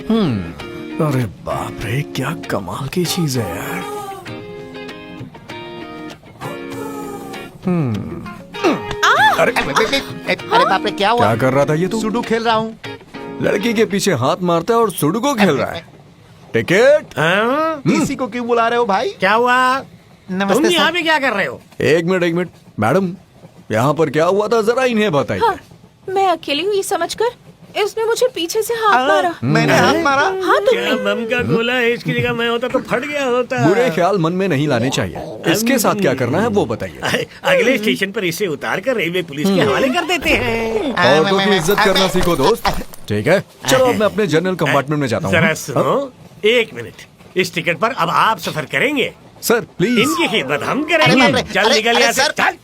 अरे बाप रे, क्या कमाल की चीज है यार। अरे बाप रे, क्या हुआ? क्या कर रहा था ये तू? सुडो खेल रहा हूँ। लड़की के पीछे हाथ मारता है और सुडोकू खेल रहा है। टिकट? इसी को क्यों बुला रहे हो भाई? क्या हुआ? नमस्ते तुम यहाँ सर। पे क्या कर रहे हो? एक मिनट मैडम, यहाँ पर क्या हुआ था जरा इन्हें बताइए। हाँ, मैं अकेली हुई समझकर इसने मुझे पीछे से हाथ मारा। मैंने हाथ मारा? हाँ क्या तुमने? बम का गोला है? इसकी जगह मैं होता तो फट गया होता। बुरे ख्याल मन में नहीं लाने चाहिए। इसके साथ क्या करना है वो बताइए। अगले स्टेशन पर इसे उतार कर रेलवे पुलिस के हवाले कर देते हैं। औरतों की इज्जत करना सीखो दोस्त। ठीक है, चलो अब मैं अपने जनरल कंपार्टमेंट में जाता जरा हूँ। सुनो, एक मिनट। इस टिकट पर अब आप सफर करेंगे। Sir please. इनकी खिदमत हम अरे बाप करेंगे। रे, चल अरे, निकल अरे यहाँ से, सर। चल।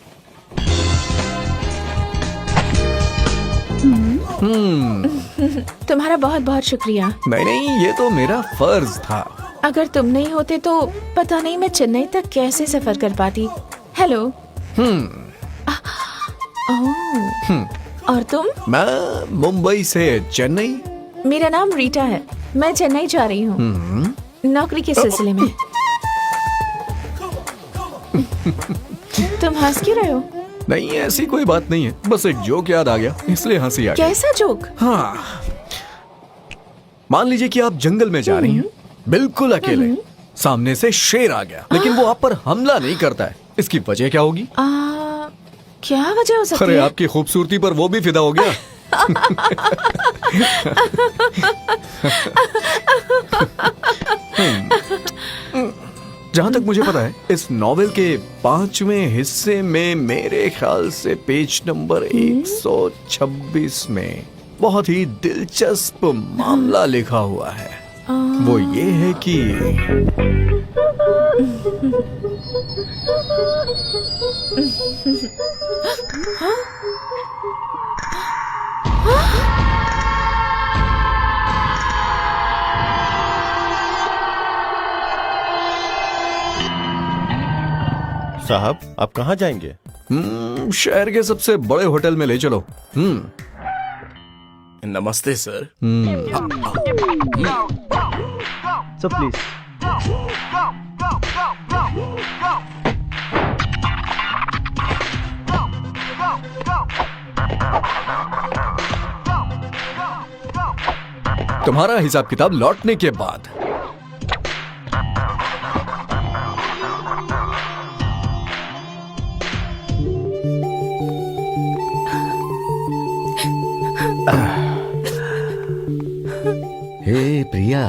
तुम्हारा बहुत बहुत शुक्रिया। नहीं, ये तो मेरा फर्ज था। अगर तुम नहीं होते तो पता नहीं मैं चेन्नई तक कैसे सफर कर पाती। हेलो। ओह, और तुम? मैं मुंबई से चेन्नई। मेरा नाम रीटा है। मैं चेन्नई जा रही हूँ नौकरी के सिलसिले में। तुम हंस क्यों रहे हो? नहीं, ऐसी कोई बात नहीं है, बस एक जोक याद आ गया इसलिए हंसी आ गई। कैसा जोक? हाँ, मान लीजिए कि आप जंगल में जा रही हैं, बिल्कुल अकेले। सामने से शेर आ गया, लेकिन वो आप पर हमला नहीं करता है। इसकी वजह क्या होगी? क्या वजह हो सकती अरे है? आपकी खूबसूरती पर वो भी फिदा हो गया। जहां तक मुझे पता है, इस नॉवेल के 5वें हिस्से में मेरे ख्याल से पेज नंबर 126 में बहुत ही दिलचस्प मामला लिखा हुआ है। वो ये है कि साहब, आप कहाँ जाएंगे? शहर के सबसे बड़े होटल में ले चलो। नमस्ते सर। Sir please. तुम्हारा हिसाब किताब लौटने के बाद। हे प्रिया,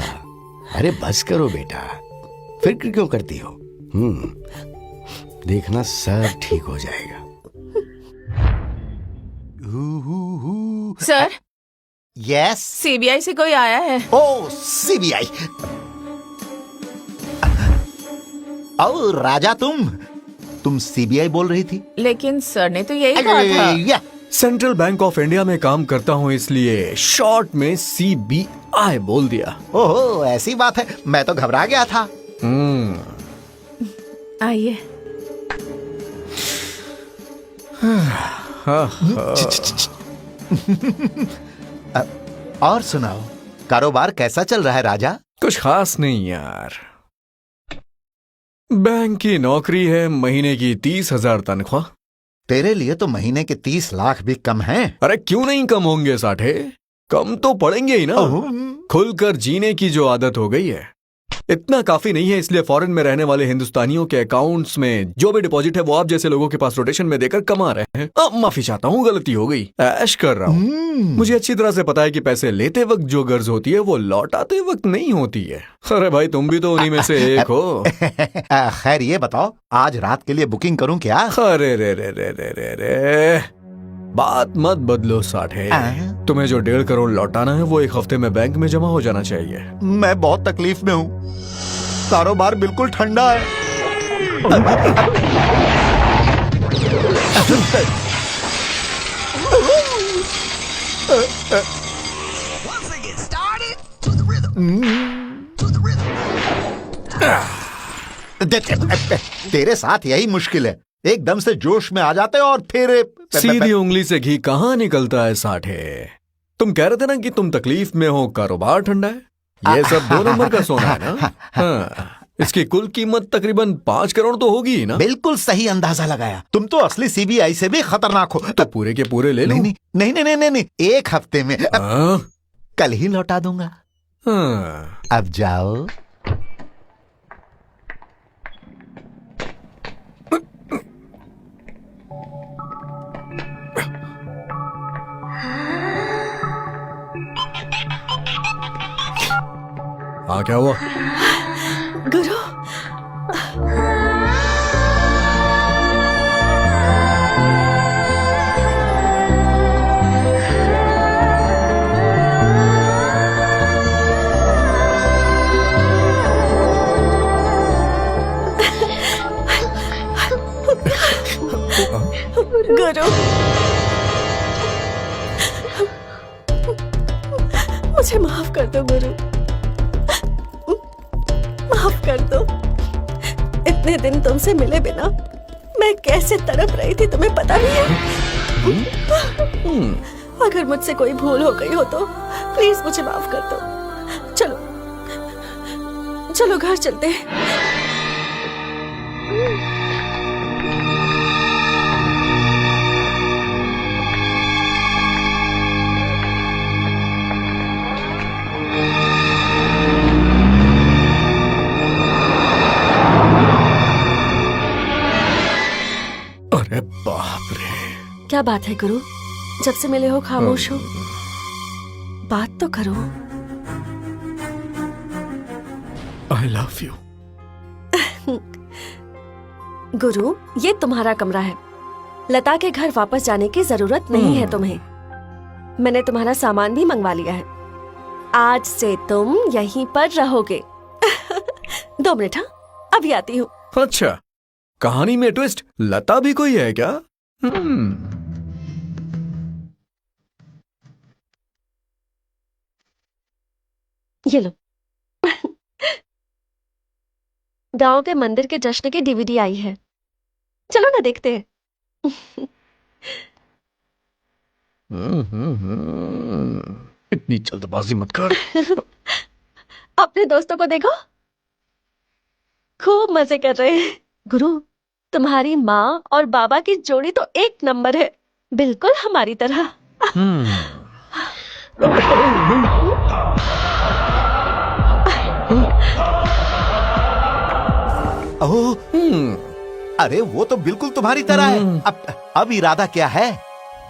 अरे बस करो बेटा, फिक्र क्यों करती हो? देखना सब ठीक हो जाएगा। Sir, yes. सीबीआई से कोई आया है। ओ सीबीआई। ओ राजा, तुम सीबीआई बोल रही थी? लेकिन सर ने तो यही कहा था। या सेंट्रल बैंक ऑफ इंडिया में काम करता हूँ, इसलिए शॉर्ट में CBI बोल दिया। ओहो, ऐसी बात है। मैं तो घबरा गया था। आइए। और सुनाओ, कारोबार कैसा चल रहा है राजा? कुछ खास नहीं यार। बैंक की नौकरी है, महीने की 30,000 तनख्वाह। तेरे लिए तो महीने के 30 लाख भी कम हैं। अरे क्यों नहीं कम होंगे साठे, कम तो पड़ेंगे ही ना। खुलकर जीने की जो आदत हो गई है, इतना काफी नहीं है, इसलिए फॉरेन में रहने वाले हिंदुस्तानियों के अकाउंट्स में जो भी डिपॉजिट है वो आप जैसे लोगों के पास रोटेशन में देकर कमा रहे हैं। माफी चाहता हूँ, गलती हो गई, ऐश कर रहा हूँ। मुझे अच्छी तरह से पता है कि पैसे लेते वक्त जो गर्ज होती है वो लौटाते वक्त नहीं होती है। अरे भाई, तुम भी तो उन्हीं में से एक हो। खैर ये बताओ, आज रात के लिए बुकिंग करूं क्या? अरे रे रे रे रे रे रे, बात मत बदलो साठे। तुम्हें जो 1.5 करोड़ लौटाना है वो 1 हफ्ते में बैंक में जमा हो जाना चाहिए। मैं बहुत तकलीफ में हूँ, कारोबार बिल्कुल ठंडा है। तेरे साथ यही मुश्किल है, एकदम से जोश में आ जाते हो और फिर सीधी उंगली से घी कहाँ निकलता है साठे। तुम कह रहे थे ना कि तुम तकलीफ में हो, कारोबार ठंडा है। ये सब 2 नंबर का सोना है ना? हाँ। इसकी कुल कीमत तकरीबन 5 करोड़ तो होगी ही ना? बिल्कुल सही अंदाजा लगाया। तुम तो असली सीबीआई से भी खतरनाक हो। तो पूरे के पूरे ले लो। नहीं नहीं नहीं नहीं नहीं नहीं, 1 हफ्ते में हाँ? कल ही लौटा दूंगा। हाँ। अब जाओ। हाँ, क्या हुआ? गुरु, गुरु, मुझे माफ कर दो गुरु, माफ कर दो। इतने दिन तुमसे मिले बिना मैं कैसे तड़प रही थी तुम्हें पता नहीं है। अगर मुझसे कोई भूल हो गई हो तो प्लीज मुझे माफ कर दो। चलो चलो घर चलते हैं। अरे बाप रे! क्या बात है गुरु, जब से मिले हो खामोश हो, बात तो करो। I love you. गुरु, ये तुम्हारा कमरा है। लता के घर वापस जाने की जरूरत नहीं है तुम्हें। मैंने तुम्हारा सामान भी मंगवा लिया है। आज से तुम यहीं पर रहोगे। 2 मिनट, हाँ, अभी आती हूँ। अच्छा, कहानी में ट्विस्ट, लता भी कोई है क्या? ये लो। गांव के मंदिर के जश्न की डीवीडी आई है, चलो ना देखते हैं। इतनी जल्दबाजी मत कर। अपने दोस्तों को देखो, खूब मजे कर रहे हैं। गुरु, तुम्हारी माँ और बाबा की जोड़ी तो 1 नंबर है, बिल्कुल हमारी तरह। ओह, अरे वो तो बिल्कुल तुम्हारी तरह है। अब इरादा क्या है?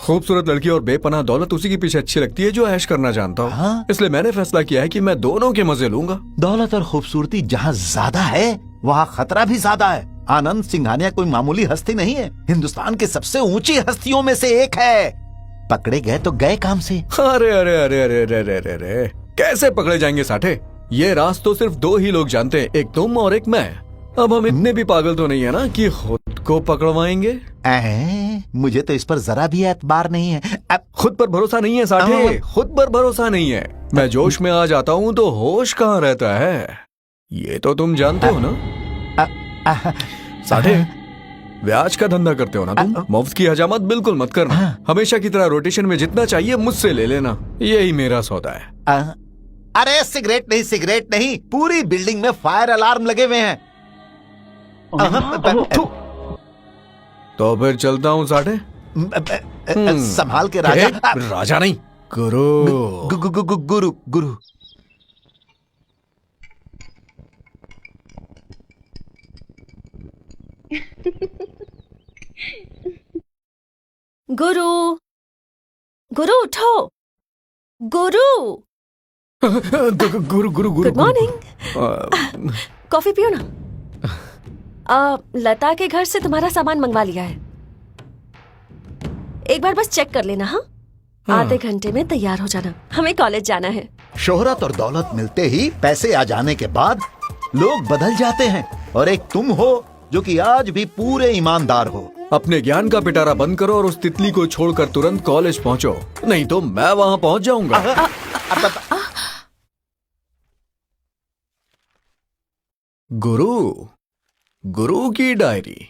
खूबसूरत लड़की और बेपनाह दौलत उसी के पीछे अच्छी लगती है जो ऐश करना जानता हूँ। हाँ? इसलिए मैंने फैसला किया है कि मैं दोनों के मजे लूंगा। दौलत और खूबसूरती जहाँ ज्यादा है वहाँ खतरा भी ज्यादा है। आनंद सिंघानिया कोई मामूली हस्ती नहीं है, हिंदुस्तान की सबसे ऊंची हस्तियों में से एक है। पकड़े गए तो गए काम से। अरे अरे अरे अरे अरे अरे अरे अरे, कैसे पकड़े जाएंगे साठे? ये राज तो सिर्फ 2 ही लोग जानते हैं, एक तुम और एक मैं। अब हम इतने भी पागल तो नहीं है ना कि खुद को पकड़वाएंगे। मुझे तो इस पर जरा भी एतबार नहीं है। अब खुद पर भरोसा नहीं है साठे, खुद पर भरोसा नहीं है। मैं जोश में आ जाता हूँ तो होश कहाँ रहता है, ये तो तुम जानते हो ना। साठे, ब्याज का धंधा करते हो ना तुम, मुफ्त की हजामत बिल्कुल मत करना। हमेशा की तरह रोटेशन में जितना चाहिए मुझसे ले लेना, यही मेरा सौदा है। अरे सिगरेट नहीं, पूरी बिल्डिंग में फायर अलार्म लगे हुए हैं। तो फिर चलता हूँ साठे। संभाल के राजा। राजा नहीं, गुरु। गुरु गुरु। गुरु, गुरु उठो, गुरु। गुरु गुरु गुरु। Good morning. कॉफी पियो ना। लता के घर से तुम्हारा सामान मंगवा लिया है, एक बार बस चेक कर लेना। हाँ, आधे घंटे में तैयार हो जाना, हमें कॉलेज जाना है। शोहरत और दौलत मिलते ही पैसे आ जाने के बाद लोग बदल जाते हैं, और एक तुम हो जो कि आज भी पूरे ईमानदार हो। अपने ज्ञान का पिटारा बंद करो और उस तितली को छोड़कर तुरंत कॉलेज पहुंचो, नहीं तो मैं वहां पहुंच जाऊंगा। गुरु, गुरु की डायरी।